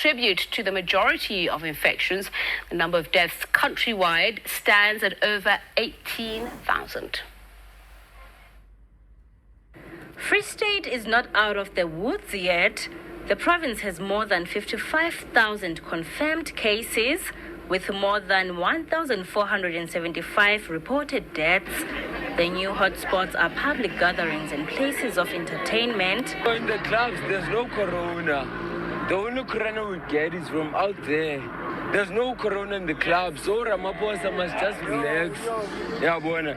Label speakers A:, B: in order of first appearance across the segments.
A: contribute to the majority of infections. The number of deaths countrywide stands at over 18,000.
B: Free State is not out of the woods yet. The province has more than 55,000 confirmed cases, with more than 1,475 reported deaths. The new hotspots are public gatherings and places of entertainment.
C: In the clubs, there's no corona. The only corona we get is from out there. There's no corona in the clubs, so Ramaphosa must just relax. Yeah, bona.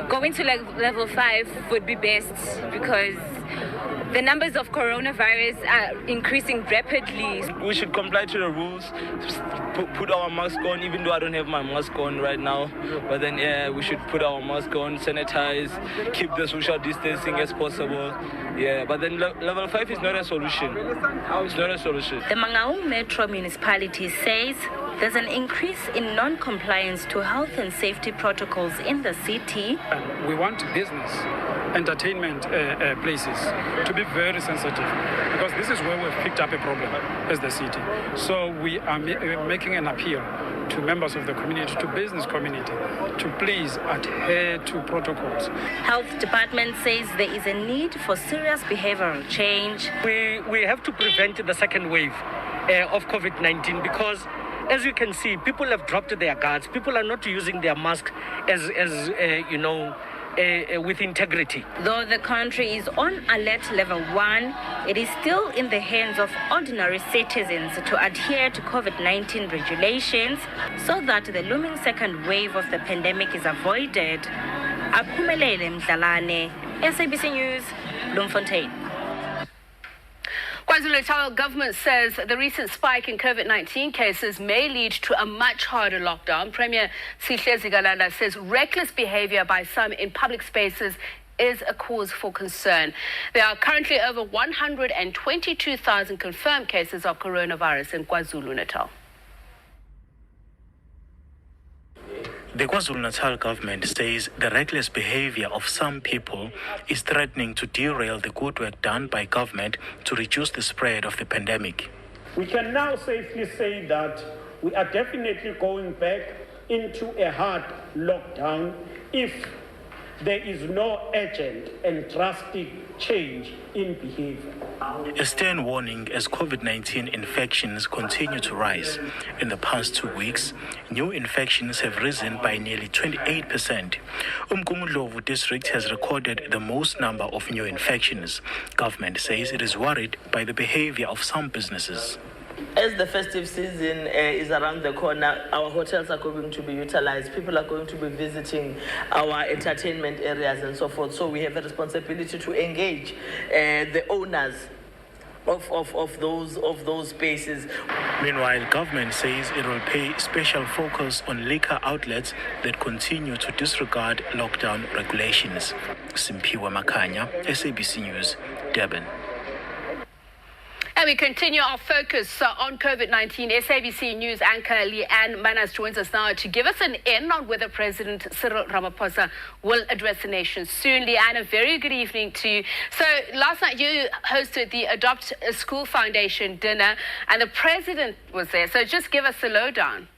D: Going to level 5 would be best because the numbers of coronavirus are increasing rapidly.
E: We should comply to the rules, put our mask on, even though I don't have my mask on right now. But then, we should put our mask on, sanitize, keep the social distancing as possible. Yeah, but then level 5 is not a solution. It's not a solution.
B: The Mangaung Metro Municipality says there's an increase in non-compliance to health and safety protocols in the city.
F: We want business, entertainment places to be very sensitive because this is where we've picked up a problem as the city. So we are making an appeal to members of the community, to business community, to please adhere to protocols.
B: Health department says there is a need for serious behavioral change.
G: We have to prevent the second wave of COVID-19 because, as you can see, people have dropped their guards. People are not using their mask with integrity.
B: Though the country is on alert level 1, it is still in the hands of ordinary citizens to adhere to COVID-19 regulations so that the looming second wave of the pandemic is avoided. Aphumelele Mdlalane, SABC News, Bloemfontein.
A: KwaZulu-Natal government says the recent spike in COVID-19 cases may lead to a much harder lockdown. Premier Sihle Zikalala says reckless behavior by some in public spaces is a cause for concern. There are currently over 122,000 confirmed cases of coronavirus in KwaZulu-Natal.
H: The KwaZulu-Natal government says the reckless behavior of some people is threatening to derail the good work done by government to reduce the spread of the pandemic.
I: We can now safely say that we are definitely going back into a hard lockdown if there is no urgent and drastic change in behavior.
H: A stern warning as COVID-19 infections continue to rise. In the past 2 weeks, new infections have risen by nearly 28%. Umgungundlovu district has recorded the most number of new infections. Government says it is worried by the behavior of some businesses.
J: As the festive season is around the corner, our hotels are going to be utilized. People are going to be visiting our entertainment areas and so forth. So we have a responsibility to engage the owners of those spaces.
H: Meanwhile, government says it will pay special focus on liquor outlets that continue to disregard lockdown regulations. Simpiwe Makanya, SABC News, Durban.
A: And we continue our focus on COVID-19. SABC News anchor Leanne Manas joins us now to give us an in on whether President Cyril Ramaphosa will address the nation soon. Leanne, a very good evening to you. So last night you hosted the Adopt a School Foundation dinner and the president was there. So just give us the lowdown.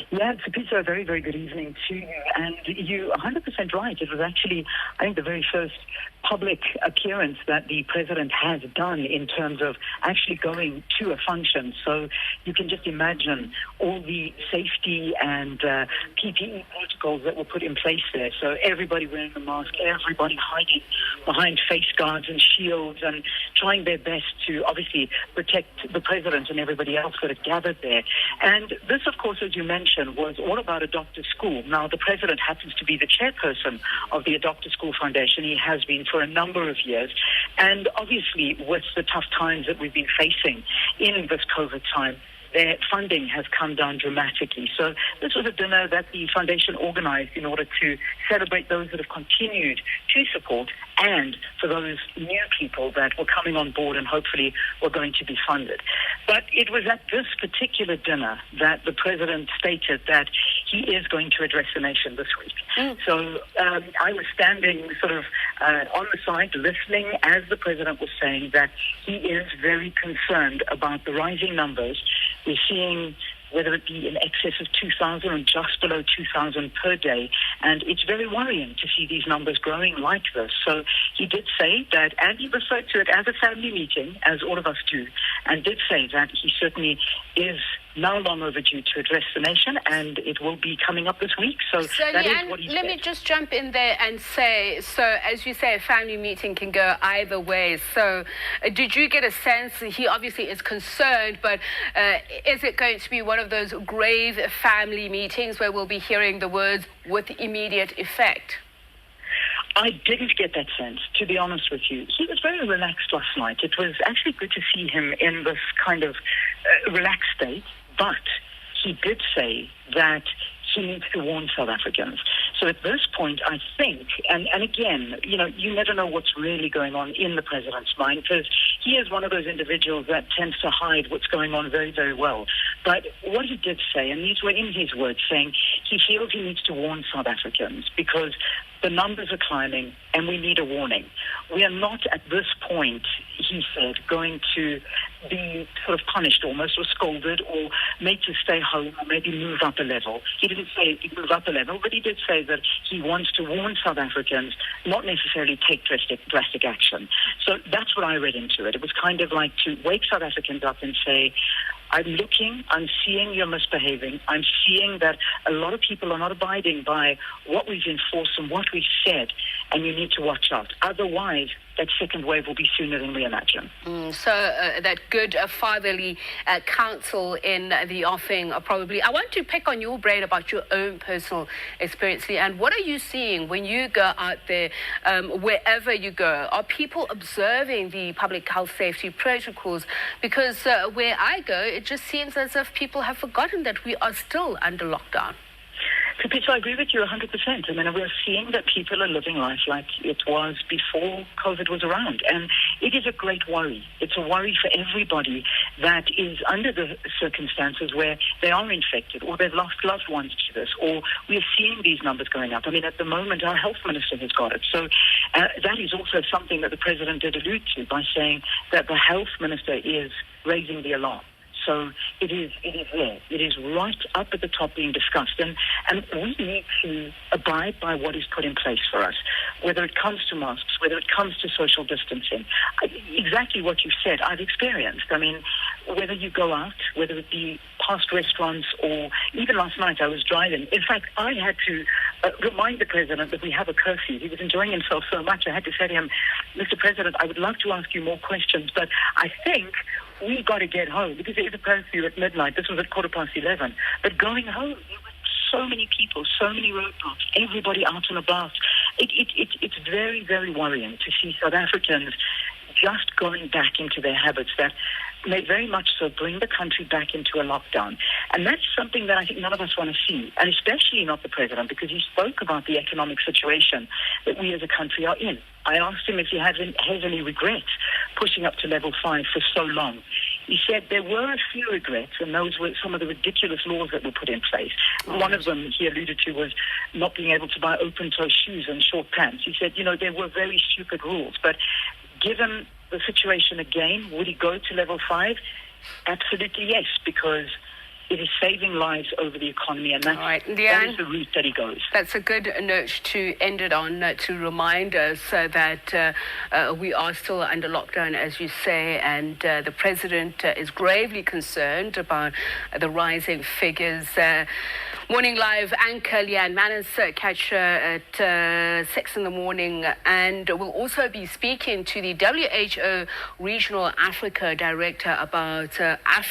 K: Yeah, Peter, a very, very good evening to you. And you're 100% right. It was actually, I think, the very first public appearance that the president has done in terms of actually going to a function. So you can just imagine all the safety and PPE protocols that were put in place there. So everybody wearing a mask, everybody hiding behind face guards and shields and trying their best to obviously protect the president and everybody else that had gathered there. And this, of course, as you mentioned, was all about Adopt a School. Now, the president happens to be the chairperson of the Adopt a School Foundation. He has been for a number of years. And obviously, with the tough times that we've been facing in this COVID time, their funding has come down dramatically. So this was a dinner that the foundation organized in order to celebrate those that have continued to support and for those new people that were coming on board and hopefully were going to be funded. But it was at this particular dinner that the president stated that he is going to address the nation this week. So I was standing sort of on the side listening as the president was saying that he is very concerned about the rising numbers. We're seeing whether it be in excess of 2,000 or just below 2,000 per day. And it's very worrying to see these numbers growing like this. So he did say that, and he referred to it as a family meeting, as all of us do, and did say that he certainly is now long overdue to address the nation, and it will be coming up this week. So that is what he said.
A: Let me just jump in there and say, so as you say, a family meeting can go either way. So did you get a sense, he obviously is concerned, but is it going to be one of those grave family meetings where we'll be hearing the words with immediate effect?
K: I didn't get that sense, to be honest with you. He was very relaxed last night. It was actually good to see him in this kind of relaxed state, but he did say that he needs to warn South Africans. So at this point, I think, and again, you never know what's really going on in the president's mind, because he is one of those individuals that tends to hide what's going on very, very well. But what he did say, and these were in his words, saying he feels he needs to warn South Africans because the numbers are climbing and we need a warning. We are not at this point, he said, going to be sort of punished almost or scolded or made to stay home or maybe move up a level. He didn't say move up a level, but he did say that he wants to warn South Africans, not necessarily take drastic action. So that's what I read into it. It was kind of like to wake South Africans up and say, I'm seeing you're misbehaving. I'm seeing that a lot of people are not abiding by what we've enforced and what we've said, and you need to watch out. Otherwise, that second wave will be sooner than we imagine.
A: So that good fatherly counsel in the offing probably. I want to pick on your brain about your own personal experience, Lee, and what are you seeing when you go out there, wherever you go? Are people observing the public health safety protocols? Because where I go, it just seems as if people have forgotten that we are still under lockdown.
K: So, Peter, I agree with you 100%. I mean, we're seeing that people are living life like it was before COVID was around. And it is a great worry. It's a worry for everybody that is under the circumstances where they are infected or they've lost loved ones to this, or we're seeing these numbers going up. I mean, at the moment, our health minister has got it. So that is also something that the president did allude to by saying that the health minister is raising the alarm. So it is there. It is right up at the top being discussed. And we need to abide by what is put in place for us, whether it comes to masks, whether it comes to social distancing. Exactly what you said, I've experienced. I mean, whether you go out, whether it be past restaurants or even last night I was driving. In fact, I had to remind the president that we have a curfew. He was enjoying himself so much. I had to say to him, Mr. President, I would love to ask you more questions, but I think we got to get home because there is a curfew at midnight. This was at 11:15. But going home, there were so many people, so many roadblocks, everybody out and about. It's very, very worrying to see South Africans just going back into their habits that may very much so bring the country back into a lockdown. And that's something that I think none of us want to see, and especially not the president, because he spoke about the economic situation that we as a country are in. I asked him if he has any regrets pushing up to level 5 for so long. He said there were a few regrets, and those were some of the ridiculous laws that were put in place. One of them he alluded to was not being able to buy open-toe shoes and short pants. He said, there were very stupid rules, but given the situation again, would he go to level 5? Absolutely yes, because it is saving lives over the economy, and that is the route that he goes.
A: That's a good note to end it on, to remind us that we are still under lockdown, as you say, and the president is gravely concerned about the rising figures. Morning Live anchor Leanne Manners, catch her at 6 in the morning, and we'll also be speaking to the WHO Regional Africa Director about Africa.